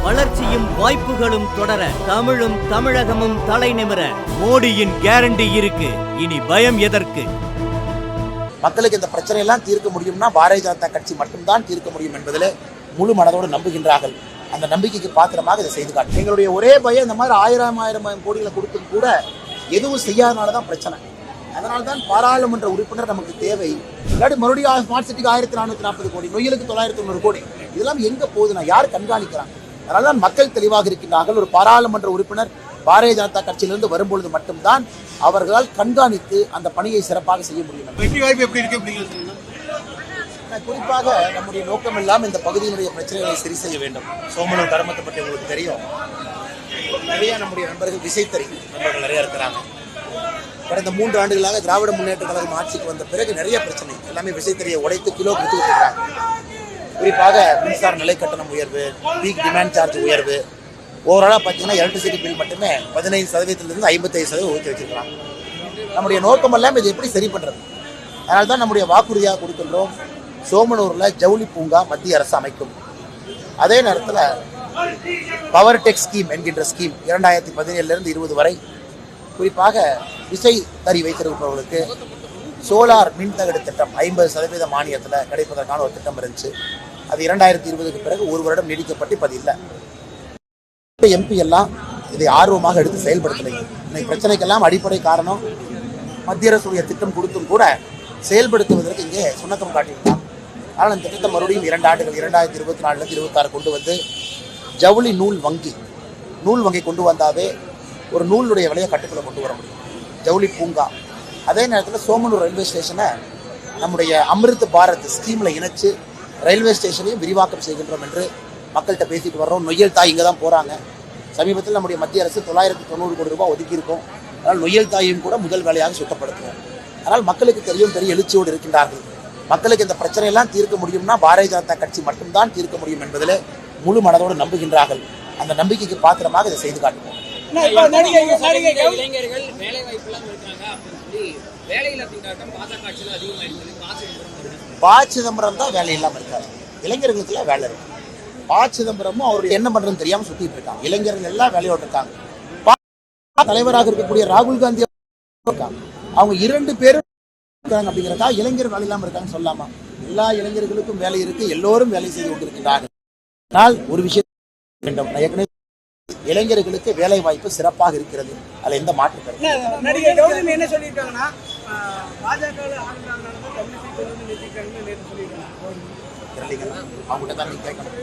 வளர்ச்சியும் வாய்ப்புகளும் தொடர தமிழும் தமிழகமும் தலைநிமிர மோடியின் கேரண்டி இருக்கு. இனி பயம் எதற்கு? மக்களுக்கு இந்த பிரச்சனை எல்லாம் தீர்க்க முடியும்னா பாரதிய ஜனதா கட்சி மட்டும்தான் தீர்க்க முடியும் என்பதில் முழு மனதோடு நம்புகின்றார்கள். அந்த நம்பிக்கைக்கு பாத்திரமாக இதை செய்து காட்டும். எங்களுடைய ஒரே பயம் இந்த மாதிரி ஆயிரம் கோடிகளை கொடுத்தும் கூட எதுவும் செய்யாதனாலதான் பிரச்சனை. அதனால்தான் பாராளுமன்ற உறுப்பினர் நமக்கு தேவை. இல்லாட்டி மறுபடியும் ஸ்மார்ட் சிட்டிக்கு 1440 கோடி, நொய்யலுக்கு 990 கோடி, இதெல்லாம் எங்க போகுதுன்னா யார் கண்காணிக்கிறாங்க? அதனால்தான் மக்கள் தெளிவாக இருக்கின்றார்கள். ஒரு பாராளுமன்ற உறுப்பினர் பாரதிய ஜனதா கட்சியிலிருந்து வரும்பொழுது மட்டும்தான் அவர்களால் கண்காணித்து அந்த பணியை சிறப்பாக செய்ய முடியும். குறிப்பாக நம்முடைய நோக்கம் எல்லாம் இந்த பகுதியினுடைய பிரச்சனைகளை சரி செய்ய வேண்டும். சோமனூர் கருமத்தை பற்றி உங்களுக்கு தெரியும். நிறைய நம்முடைய நண்பர்கள் விசைத்தறி நண்பர்கள் நிறைய இருக்கிறாங்க. கடந்த 3 ஆண்டுகளாக திராவிட முன்னேற்ற கழகம் ஆட்சிக்கு வந்த பிறகு நிறைய பிரச்சனை எல்லாமே விசைத்தறியை உடைத்து கிலோ கொடுத்து விட்டுறாங்க. குறிப்பாக மின்சார நிலை கட்டணம் உயர்வு, பீக் டிமாண்ட் சார்ஜ் உயர்வு, ஓவராலாக பார்த்தீங்கன்னா எலக்ட்ரிசிட்டி பில் மட்டுமே 15% 55% ஊற்றி வச்சிருக்கிறாங்க. நம்முடைய நோக்கம் எல்லாம் இதை எப்படி சரி பண்ணுறது? அதனால தான் நம்முடைய வாக்குறுதியாக கொடுக்கின்றோம். சோமனூரில் ஜவுளி பூங்கா மத்திய அரசு அமைக்கும். அதே நேரத்தில் பவர் டெக் ஸ்கீம் என்கின்ற ஸ்கீம் 2017 20 வரை குறிப்பாக விசை தறி வைத்திருப்பவர்களுக்கு சோலார் மின்தகடு திட்டம் 50% மானியத்தில் கிடைப்பதற்கான ஒரு திட்டம் இருந்துச்சு. அது 2020க்கு பிறகு 1 வருடம் நீடிக்கப்பட்டு இப்ப இல்லை. எம்பி எல்லாம் இதை ஆர்வமாக எடுத்து செயல்படுத்தலைங்க. இன்னைக்கு பிரச்சனைக்கெல்லாம் அடிப்படை காரணம் மத்திய அரசுடைய திட்டம் கொடுத்தும் கூட செயல்படுத்துவதற்கு இங்கே சுணக்கம் காட்டியிருந்தாங்க. ஆனால் அந்த திட்டத்தை மறுபடியும் 2 ஆண்டுகள் 2024 26 கொண்டு வந்து ஜவுளி நூல் வங்கி கொண்டு வந்தாவே ஒரு நூலுடைய விலையை கட்டுக்குள்ள கொண்டு வர முடியும். ஜவுளி பூங்கா, அதே நேரத்தில் சோமனூர் ரயில்வே ஸ்டேஷனை நம்முடைய அமிர்த் பாரத் ஸ்கீமில் இணைச்சு ரயில்வே ஸ்டேஷனையும் விரிவாக்கம் செய்கின்றோம் என்று மக்கள்கிட்ட பேசிட்டு வர்றோம். நொய்யல் தாய் இங்கே தான் போகிறாங்க. சமீபத்தில் நம்முடைய மத்திய அரசு 990 கோடி ரூபாய் ஒதுக்கியிருக்கோம். அதனால் நொய்யல் தாயையும் கூட முதல் வேலையாக சுத்தப்படுத்துவோம். அதனால் மக்களுக்கு தெரியும், பெரிய எழுச்சியோடு இருக்கின்றார்கள். மக்களுக்கு இந்த பிரச்சனையெல்லாம் தீர்க்க முடியும்னா பாரதிய ஜனதா கட்சி மட்டும்தான் தீர்க்க முடியும் என்பதில் முழு மனதோடு நம்புகின்றார்கள். அந்த நம்பிக்கைக்கு பாத்திரமாக இதை செய்து காட்டுவோம். சிதம்பரம் தான் வேலை இல்லாமல் இருக்காரு. இளைஞர்களுக்கு எல்லாம் வேலை இருக்கு. சிதம்பரமும் அவருடைய என்ன பண்றதுன்னு தெரியாம சுத்திட்டு இருக்காங்க. இளைஞர்கள் எல்லாம் வேலையோடு இருக்காங்க. தலைவராக இருக்கக்கூடிய ராகுல் காந்தி இருக்காங்க. அவங்க 2 பேரும் இருக்காங்க. அப்படிங்கிறதா இளைஞர் வேலை இல்லாமல் இருக்காங்க சொல்லாமா? எல்லா இளைஞர்களுக்கும் வேலை இருக்கு. எல்லோரும் வேலை செய்து கொண்டிருக்கிறார்கள். ஆனால் ஒரு விஷயம் வேண்டும், ஏற்கனவே இளைஞர்களுக்கு வேலை வாய்ப்பு சிறப்பாக இருக்கிறது. அதுல எந்த மாற்று கருத்து நடிகர் கௌதமி என்ன சொல்லியிருக்காங்கன்னா அவங்ககிட்ட தான் நீங்க கேட்கணும்.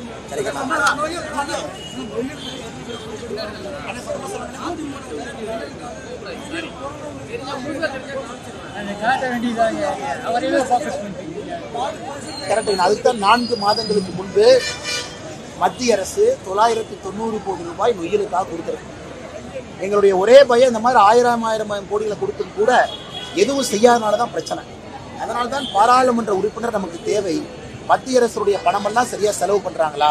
கரெக்ட். அதுதான் 4 மாதங்களுக்கு முன்பு மத்திய அரசு 990 கோடி ரூபாய் நொய்யலுக்காக கொடுத்திருக்கு. எங்களுடைய ஒரே பயம் இந்த மாதிரி ஆயிரம் கோடிகளை கொடுத்தும் கூட எதுவும் செய்யாதனாலதான் பிரச்சனை. அதனால்தான் பாராளுமன்ற உறுப்பினர் நமக்கு தேவை. மத்திய அரசுடைய பணமெல்லாம் சரியா செலவு பண்றாங்களா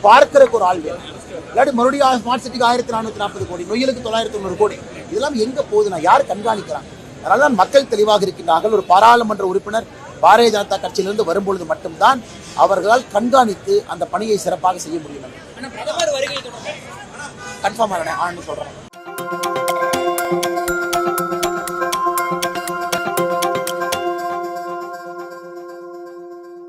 பார்க்கறதுக்கு ஒரு ஆள் வேணும். இல்லாட்டி மறுபடியும் ஸ்மார்ட் சிட்டிக்கு 1440 கோடி, நொய்யலுக்கு 990 கோடி, இதெல்லாம் எங்க போகுதுன்னா யார் கண்காணிக்கிறாங்க? அதனால்தான் மக்கள் தெளிவாக இருக்கின்றார்கள். ஒரு பாராளுமன்ற உறுப்பினர் பாரதிய ஜனதா கட்சியிலிருந்து வரும்பொழுது மட்டும்தான் அவர்களால் கண்காணித்து அந்த பணியை சிறப்பாக செய்ய முடியும். கன்ஃபார்ம் சொல்றேன்.